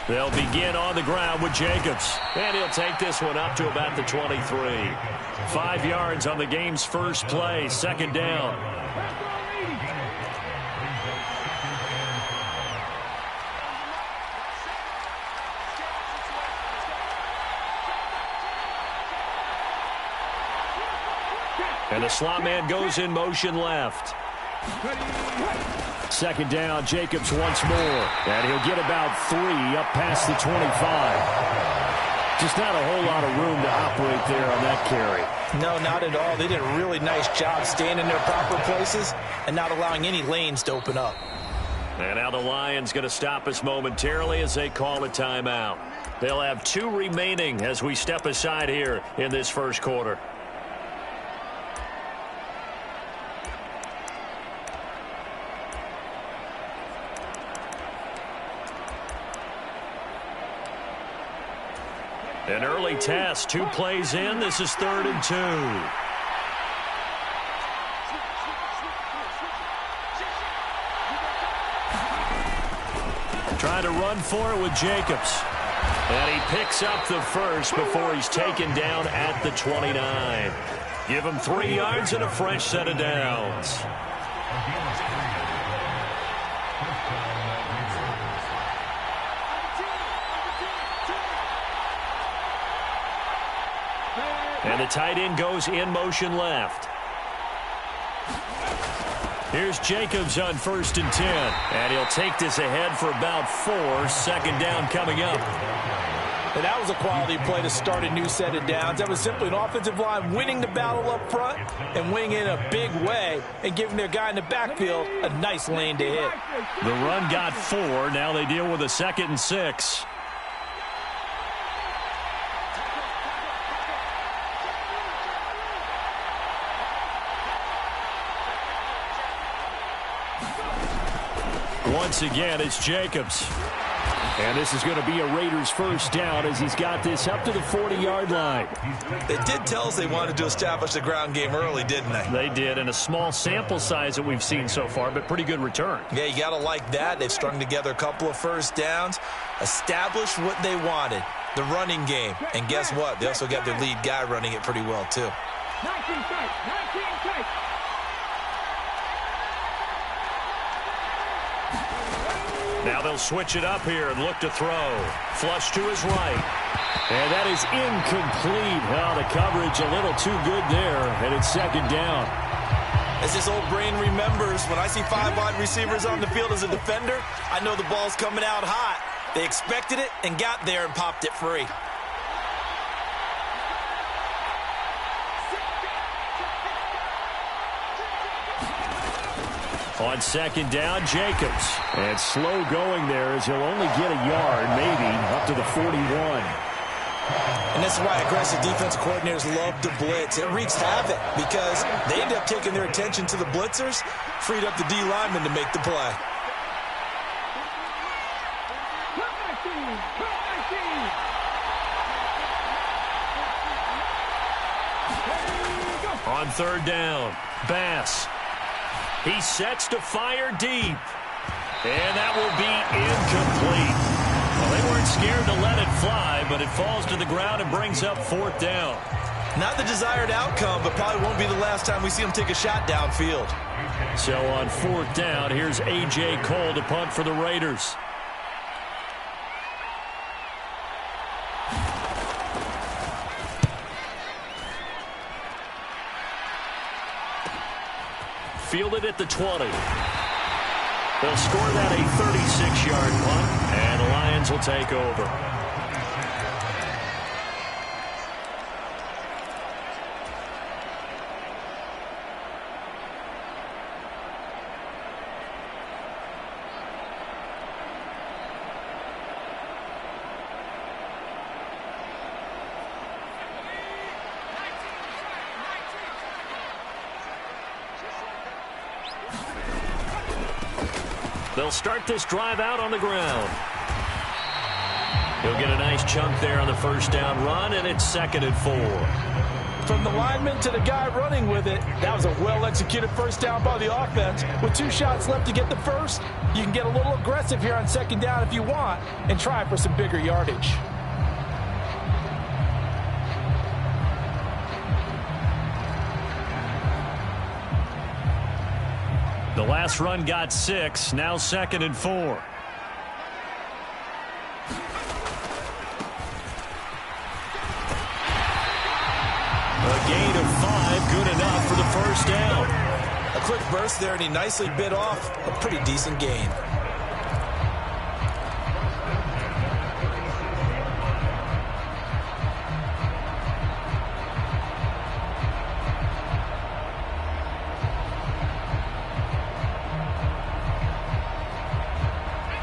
They'll begin on the ground with Jacobs. And he'll take this one up to about the 23. 5 yards on the game's first play, second down. And the slot man goes in motion left. Second down, Jacobs once more. And he'll get about 3 up past the 25. Just not a whole lot of room to operate there on that carry. No, not at all. They did a really nice job staying in their proper places and not allowing any lanes to open up. And now the Lions going to stop us momentarily as they call a timeout. They'll have 2 remaining as we step aside here in this first quarter. An early test, 2 plays in. This is 3rd and 2. Trying to run for it with Jacobs. And he picks up the first before he's taken down at the 29. Give him 3 yards and a fresh set of downs. And the tight end goes in motion left. Here's Jacobs on 1st and 10. And he'll take this ahead for about 4. Second down coming up. And that was a quality play to start a new set of downs. That was simply an offensive line winning the battle up front and winning in a big way and giving their guy in the backfield a nice lane to hit. The run got 4. Now they deal with a 2nd and 6. Once again, it's Jacobs. And this is going to be a Raiders first down as he's got this up to the 40-yard line. They did tell us they wanted to establish the ground game early, didn't they? They did, and a small sample size that we've seen so far, but pretty good return. Yeah, you got to like that. They've strung together a couple of first downs, established what they wanted, the running game. And guess what? They also got their lead guy running it pretty well, too. 19 take. Now they'll switch it up here and look to throw. Flush to his right. And that is incomplete. Oh, the coverage a little too good there, and it's second down. As this old brain remembers, when I see 5 wide receivers on the field as a defender, I know the ball's coming out hot. They expected it and got there and popped it free. On second down, Jacobs. And slow going there as he'll only get a yard, maybe, up to the 41. And this is why aggressive defensive coordinators love to blitz. It wreaks havoc because they end up taking their attention to the blitzers, freed up the D lineman to make the play. On third down, Bass. He sets to fire deep. And that will be incomplete. Well, they weren't scared to let it fly, but it falls to the ground and brings up 4th down. Not the desired outcome, but probably won't be the last time we see him take a shot downfield. So on 4th down, here's A.J. Cole to punt for the Raiders. Fielded at the 20. They'll score that a 36-yard punt, and the Lions will take over. They'll start this drive out on the ground. He'll get a nice chunk there on the first down run, and it's 2nd and 4. From the lineman to the guy running with it, that was a well-executed first down by the offense. With 2 shots left to get the first, you can get a little aggressive here on second down if you want and try for some bigger yardage. The last run got 6, now 2nd and 4. A gain of 5, good enough for the first down. A quick burst there, and he nicely bit off a pretty decent gain.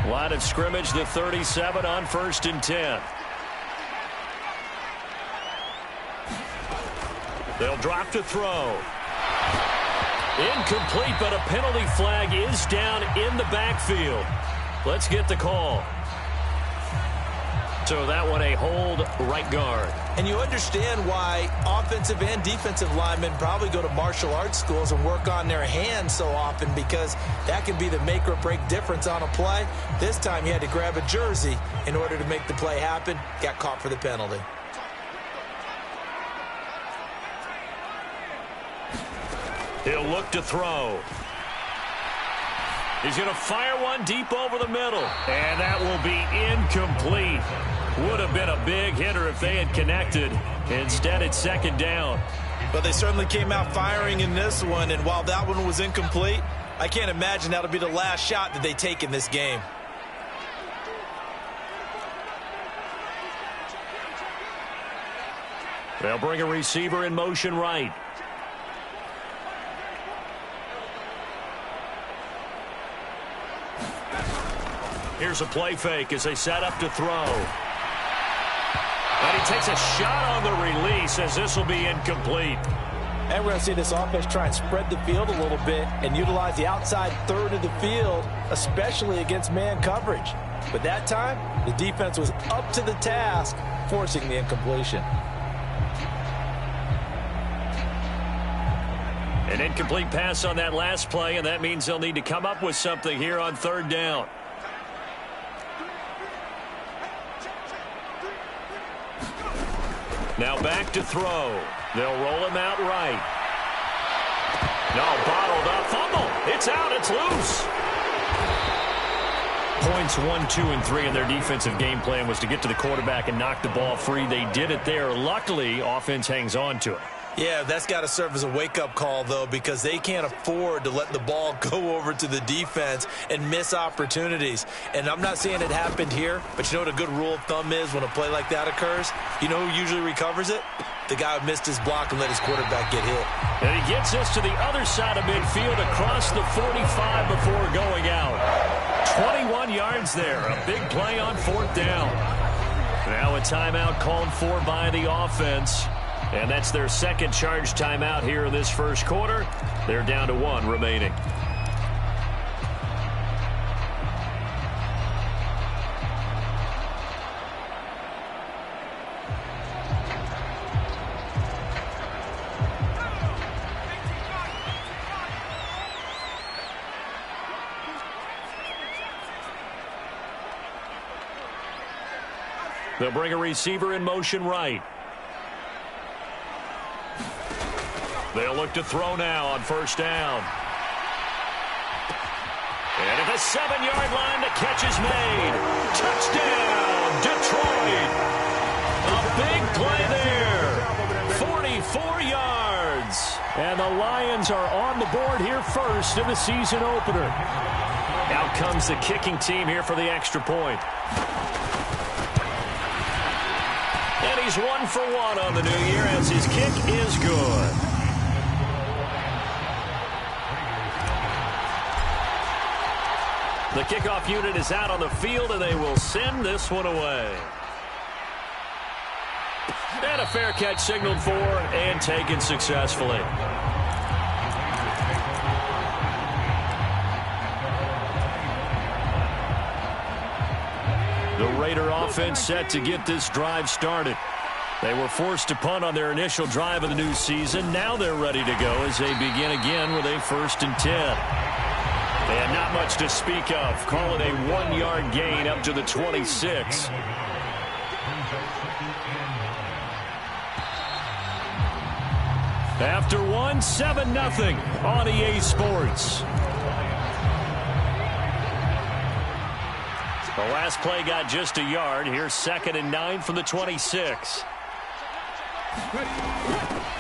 Line of scrimmage, the 37 on 1st and 10. They'll drop to throw. Incomplete, but a penalty flag is down in the backfield. Let's get the call. So that one a hold, right guard. And you understand why offensive and defensive linemen probably go to martial arts schools and work on their hands so often, because that can be the make or break difference on a play. This time he had to grab a jersey in order to make the play happen. Got caught for the penalty. He'll look to throw. He's going to fire one deep over the middle. And that will be incomplete. Would have been a big hitter if they had connected. Instead, it's 2nd down. But they certainly came out firing in this one, and while that one was incomplete, I can't imagine that'll be the last shot that they take in this game. They'll bring a receiver in motion right. Here's a play fake as they set up to throw. And he takes a shot on the release as this will be incomplete. And we're going to see this offense try and spread the field a little bit and utilize the outside third of the field, especially against man coverage. But that time, the defense was up to the task, forcing the incompletion. An incomplete pass on that last play, and that means they'll need to come up with something here on 3rd down. Now back to throw. They'll roll him out right. No, bottled up. Fumble. It's out. It's loose. Points 1, 2, and 3 in their defensive game plan was to get to the quarterback and knock the ball free. They did it there. Luckily, offense hangs on to it. Yeah, that's got to serve as a wake-up call, though, because they can't afford to let the ball go over to the defense and miss opportunities. And I'm not saying it happened here, but you know what a good rule of thumb is when a play like that occurs? You know who usually recovers it? The guy who missed his block and let his quarterback get hit. And he gets us to the other side of midfield across the 45 before going out. 21 yards there. A big play on 4th down. Now a timeout called for by the offense. And that's their 2nd charge timeout here in this 1st quarter. They're down to 1 remaining. They'll bring a receiver in motion right. They'll look to throw now on 1st down. And at the 7-yard line, the catch is made. Touchdown, Detroit. A big play there. 44 yards. And the Lions are on the board here first in the season opener. Out comes the kicking team here for the extra point. And he's 1 for 1 on the new year as his kick is good. The kickoff unit is out on the field, and they will send this one away. And a fair catch signaled for and taken successfully. The Raider offense set to get this drive started. They were forced to punt on their initial drive of the new season. Now they're ready to go as they begin again with a 1st and 10. And not much to speak of. Call it a 1-yard gain up to the 26. After 7-0 on EA Sports. The last play got just a yard. Here's 2nd and 9 from the 26.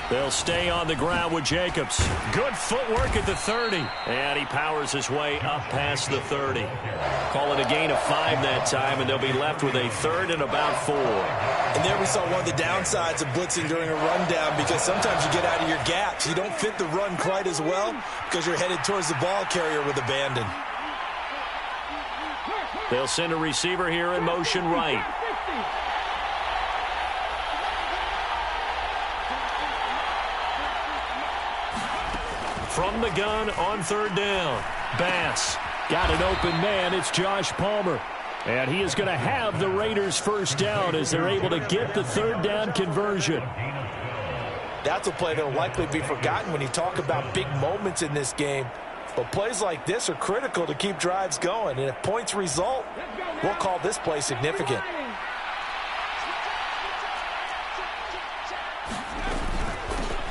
They'll stay on the ground with Jacobs. Good footwork at the 30. And he powers his way up past the 30. Call it a gain of 5 that time, and they'll be left with a 3rd and about 4. And there we saw one of the downsides of blitzing during a rundown, because sometimes you get out of your gaps. You don't fit the run quite as well because you're headed towards the ball carrier with abandon. They'll send a receiver here in motion right. From the gun on 3rd down. Bass got an open man. It's Josh Palmer. And he is going to have the Raiders' 1st down as they're able to get the 3rd down conversion. That's a play that will likely be forgotten when you talk about big moments in this game. But plays like this are critical to keep drives going. And if points result, we'll call this play significant.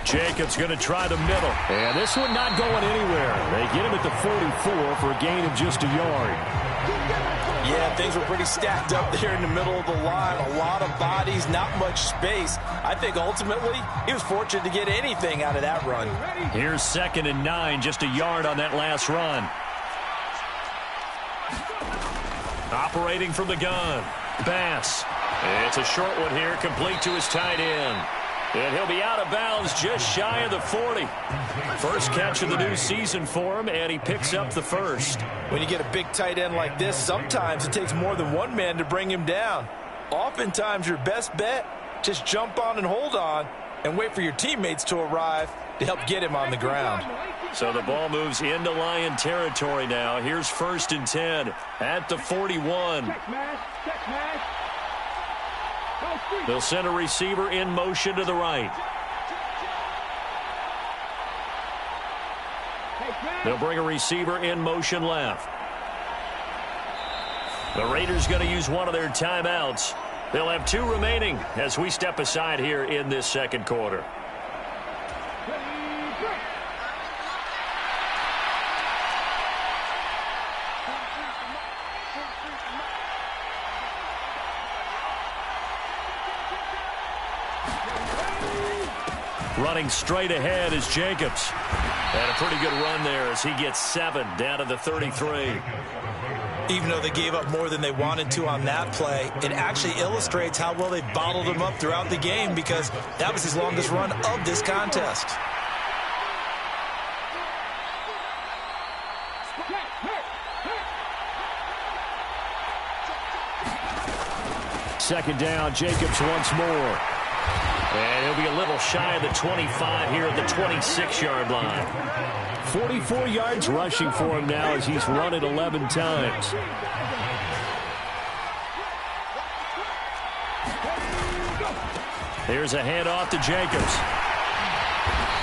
Jacobs going to try the middle. And this one not going anywhere. They get him at the 44 for a gain of just a yard. Yeah, things were pretty stacked up there in the middle of the line. A lot of bodies, not much space. I think ultimately he was fortunate to get anything out of that run. Here's 2nd and 9, just a yard on that last run. Operating from the gun. Bass. It's a short one here, complete to his tight end. And he'll be out of bounds just shy of the 40. First catch of the new season for him, and he picks up the 1st. When you get a big tight end like this, sometimes it takes more than one man to bring him down. Oftentimes your best bet, just jump on and hold on and wait for your teammates to arrive to help get him on the ground. So the ball moves into Lion territory now. Here's 1st and 10 at the 41. They'll send a receiver in motion to the right. They'll bring a receiver in motion left. The Raiders going to use one of their timeouts. They'll have 2 remaining as we step aside here in this 2nd quarter. Running straight ahead is Jacobs. And a pretty good run there as he gets 7 down to the 33. Even though they gave up more than they wanted to on that play, it actually illustrates how well they bottled him up throughout the game, because that was his longest run of this contest. Second down, Jacobs once more. And he'll be a little shy of the 25 here at the 26-yard line. 44 yards rushing for him now as he's run it 11 times. Here's a handoff to Jacobs.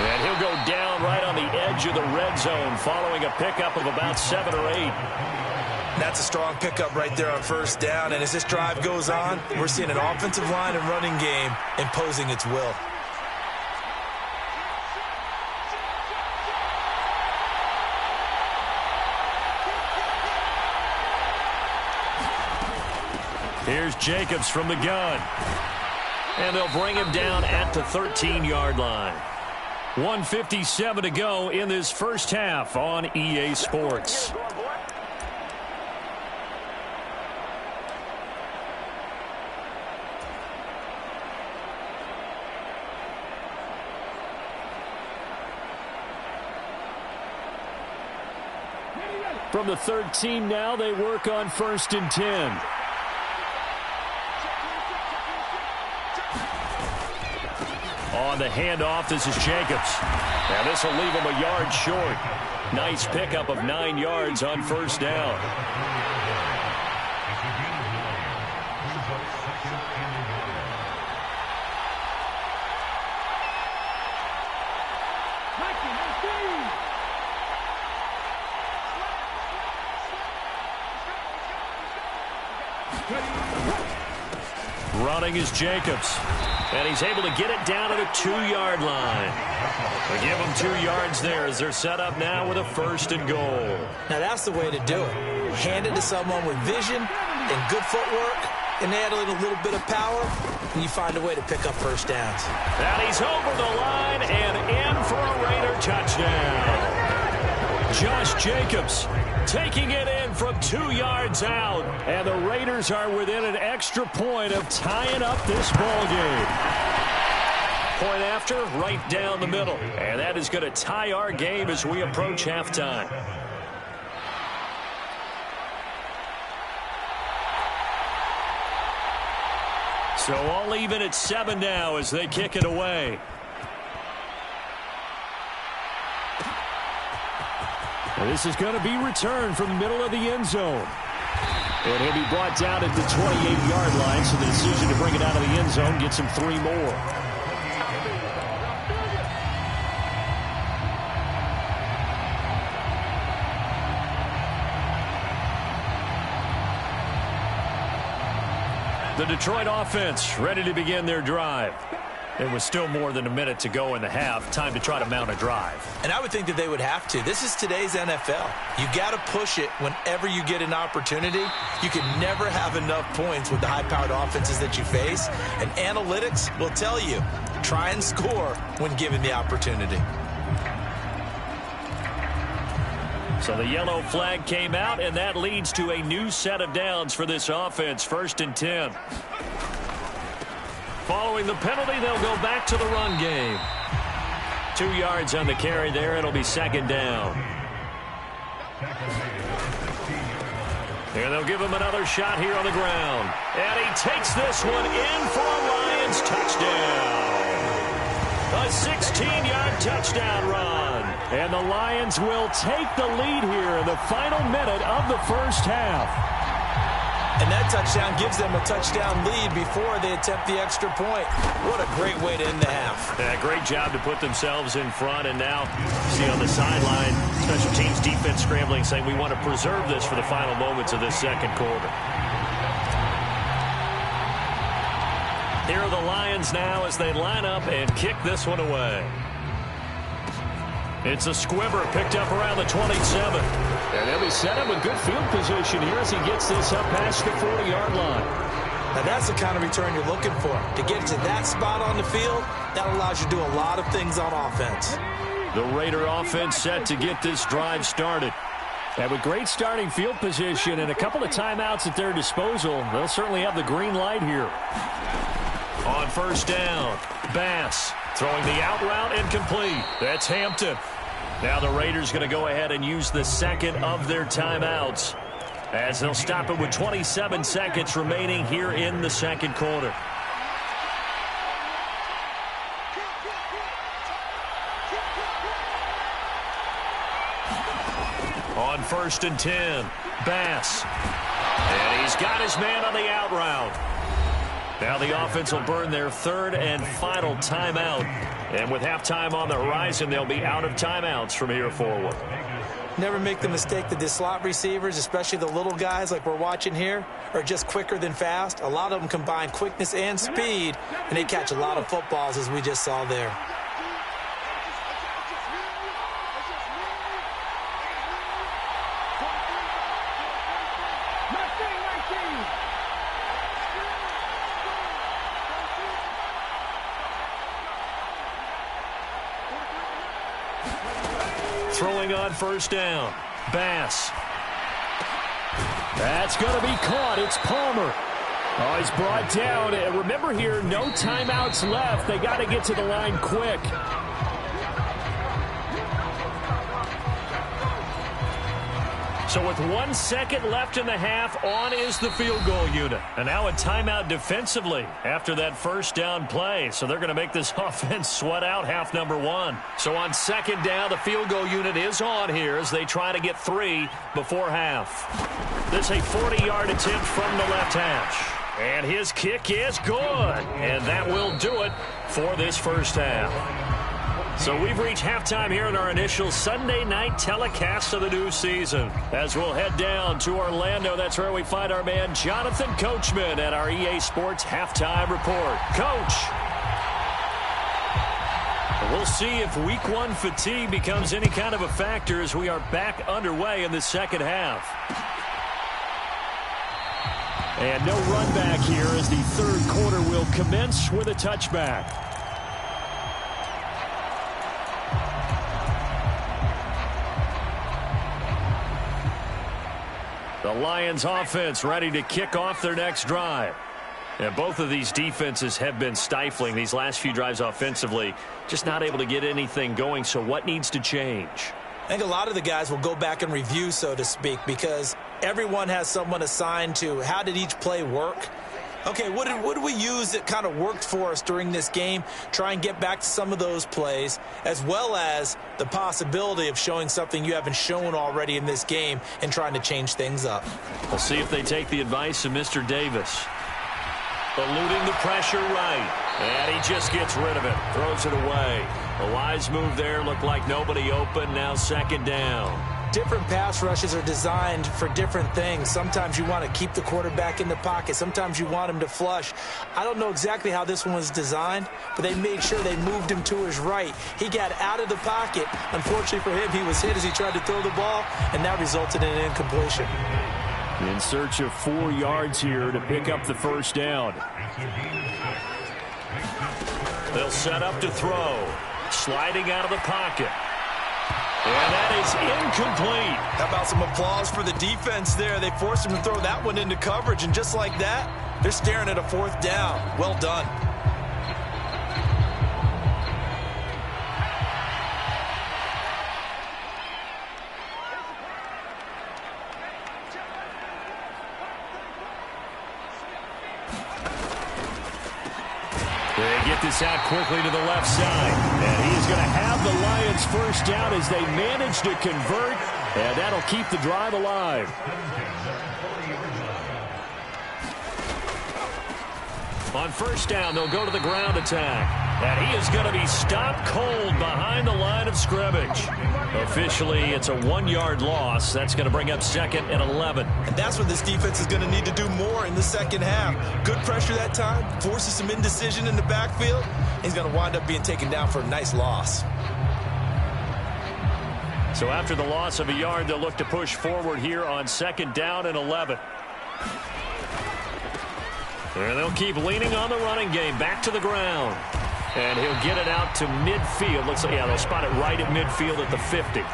And he'll go down right on the edge of the red zone following a pickup of about 7 or 8. That's a strong pickup right there on 1st down. And as this drive goes on, we're seeing an offensive line and running game imposing its will. Here's Jacobs from the gun. And they'll bring him down at the 13-yard line. 1:57 to go in this 1st half on EA Sports. From the 13 now, they work on 1st and 10. On the handoff, this is Jacobs. Now this will leave him a yard short. Nice pickup of 9 yards on 1st down. Running is Jacobs. And he's able to get it down to the 2-yard line. They give him 2 yards there as they're set up now with a 1st and goal. Now that's the way to do it. Hand it to someone with vision and good footwork, and add a little bit of power, and you find a way to pick up first downs. And he's over the line and in for a Raider touchdown. Josh Jacobs taking it in from 2 yards out. And the Raiders are within an extra point of tying up this ball game. Point after, right down the middle. And that is going to tie our game as we approach halftime. So all even at 7 now as they kick it away. And this is going to be returned from the middle of the end zone. And he'll be brought down at the 28-yard line, so the decision to bring it out of the end zone gets him 3 more. The Detroit offense ready to begin their drive. It was still more than a minute to go in the half. Time to try to mount a drive. And I would think that they would have to. This is today's NFL. You got to push it whenever you get an opportunity. You can never have enough points with the high-powered offenses that you face. And analytics will tell you, try and score when given the opportunity. So the yellow flag came out, and that leads to a new set of downs for this offense. 1st and 10. Following the penalty, they'll go back to the run game. 2 yards on the carry there. It'll be 2nd down. And they'll give him another shot here on the ground. And he takes this one in for a Lions touchdown. A 16-yard touchdown run. And the Lions will take the lead here in the final minute of the first half. And that touchdown gives them a touchdown lead before they attempt the extra point. What a great way to end the half. Yeah, great job to put themselves in front. And now, see on the sideline, special teams defense scrambling, saying we want to preserve this for the final moments of this second quarter. Here are the Lions now as they line up and kick this one away. It's a squibber picked up around the 27. And they'll be set up with good field position here as he gets this up past the 40-yard line. Now that's the kind of return you're looking for. To get to that spot on the field, that allows you to do a lot of things on offense. The Raider offense set to get this drive started. And with great starting field position and a couple of timeouts at their disposal, they'll certainly have the green light here. On 1st down, Bass throwing the out route incomplete. That's Hampton. Now the Raiders going to go ahead and use the second of their timeouts as they'll stop it with 27 seconds remaining here in the second quarter. On 1st and 10, Bass. And he's got his man on the out route. Now the offense will burn their 3rd and final timeout. And with halftime on the horizon, they'll be out of timeouts from here forward. Never make the mistake that the slot receivers, especially the little guys like we're watching here, are just quicker than fast. A lot of them combine quickness and speed, and they catch a lot of footballs, as we just saw there. Throwing on 1st down, Bass. That's going to be caught. It's Palmer. Oh, he's brought down. And remember here, no timeouts left. They got to get to the line quick. So with 1 second left in the half, on is the field goal unit. And now a timeout defensively after that 1st down play. So they're going to make this offense sweat out half number 1. So on 2nd down, the field goal unit is on here as they try to get 3 before half. This is a 40-yard attempt from the left hash. And his kick is good. And that will do it for this first half. So we've reached halftime here in our initial Sunday night telecast of the new season. As we'll head down to Orlando, that's where we find our man Jonathan Coachman at our EA Sports Halftime Report. Coach, we'll see if Week 1 fatigue becomes any kind of a factor as we are back underway in the second half. And no run back here as the third quarter will commence with a touchback. The Lions offense ready to kick off their next drive. And both of these defenses have been stifling these last few drives offensively. Just not able to get anything going. So what needs to change? I think a lot of the guys will go back and review, so to speak, because everyone has someone assigned to how did each play work. Okay, what did we use that kind of worked for us during this game? Try and get back to some of those plays, as well as the possibility of showing something you haven't shown already in this game and trying to change things up. We'll see if they take the advice of Mr. Davis. Eluding the pressure right. And he just gets rid of it. Throws it away. A wise move there. Looked like nobody open. Now second down. Different pass rushes are designed for different things. Sometimes you want to keep the quarterback in the pocket. Sometimes you want him to flush. I don't know exactly how this one was designed, but they made sure they moved him to his right. He got out of the pocket. Unfortunately for him, he was hit as he tried to throw the ball, and that resulted in an incompletion. In search of 4 yards here to pick up the first down. They'll set up to throw. Sliding out of the pocket. And that is incomplete. How about some applause for the defense there? They forced him to throw that one into coverage, and just like that, they're staring at a fourth down. Well done. They get this out quickly to the left side. And he is going to have the Lions first down as they manage to convert. And that'll keep the drive alive. On first down, they'll go to the ground attack. And he is going to be stopped cold behind the line of scrimmage. Officially, it's a 1-yard loss. That's going to bring up second and 11. And that's what this defense is going to need to do more in the second half. Good pressure that time, forces some indecision in the backfield. He's going to wind up being taken down for a nice loss. So after the loss of a yard, they'll look to push forward here on second down and 11. And they'll keep leaning on the running game. Back to the ground. And he'll get it out to midfield. Looks like, yeah, they'll spot it right at midfield at the 50.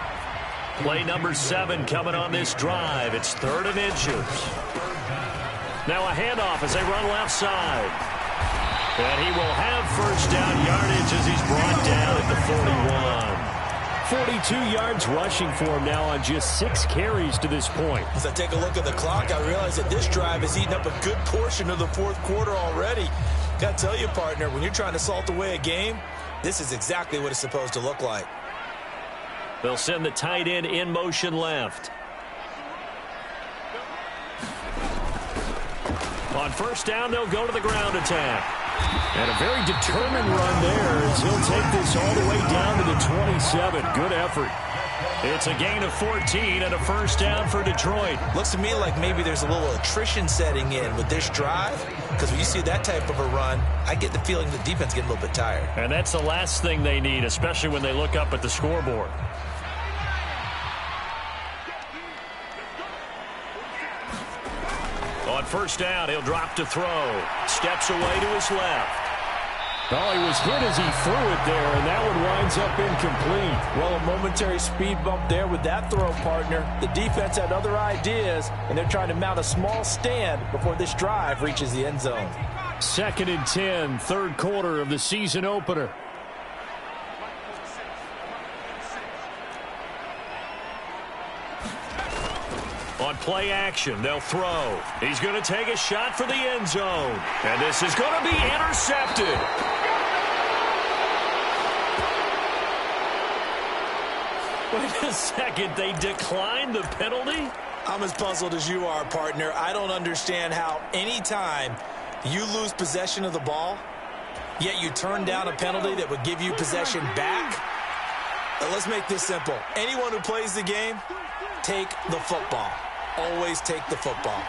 Play number 7 coming on this drive. It's 3rd and inches. Now a handoff as they run left side. And he will have first down yardage as he's brought down at the 41. 42 yards rushing for him now on just 6 carries to this point. As I take a look at the clock, I realize that this drive has eaten up a good portion of the fourth quarter already. Got to tell you, partner, when you're trying to salt away a game, this is exactly what it's supposed to look like. They'll send the tight end in motion left. On first down, they'll go to the ground attack. And a very determined run there as he'll take this all the way down to the 27. Good effort. It's a gain of 14 and a first down for Detroit. Looks to me like maybe there's a little attrition setting in with this drive, because when you see that type of a run, I get the feeling the defense getting a little bit tired. And that's the last thing they need, especially when they look up at the scoreboard. On first down, he'll drop to throw. Steps away to his left. Oh, he was hit as he threw it there, and that one winds up incomplete. Well, a momentary speed bump there with that throw, partner. The defense had other ideas, and they're trying to mount a small stand before this drive reaches the end zone. 2nd and 10, 3rd quarter of the season opener. On play action, they'll throw. He's going to take a shot for the end zone. And this is going to be intercepted. Wait a second, they declined the penalty? I'm as puzzled as you are, partner. I don't understand how any time you lose possession of the ball, yet you turn down a penalty that would give you possession back. Let's make this simple. Anyone who plays the game, take the football. Always take the football.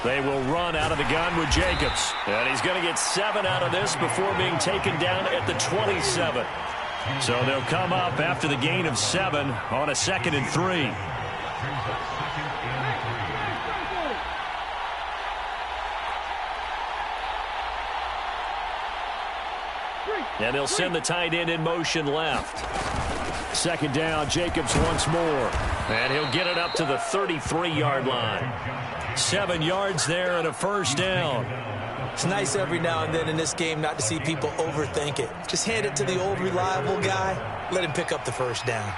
They will run out of the gun with Jacobs. And he's going to get 7 out of this before being taken down at the 27. So they'll come up after the gain of 7 on a 2nd and 3. And they'll send the tight end in motion left. 2nd down, Jacobs once more. And he'll get it up to the 33-yard line. 7 yards there and a 1st down. It's nice every now and then in this game not to see people overthink it. Just hand it to the old reliable guy. Let him pick up the 1st down.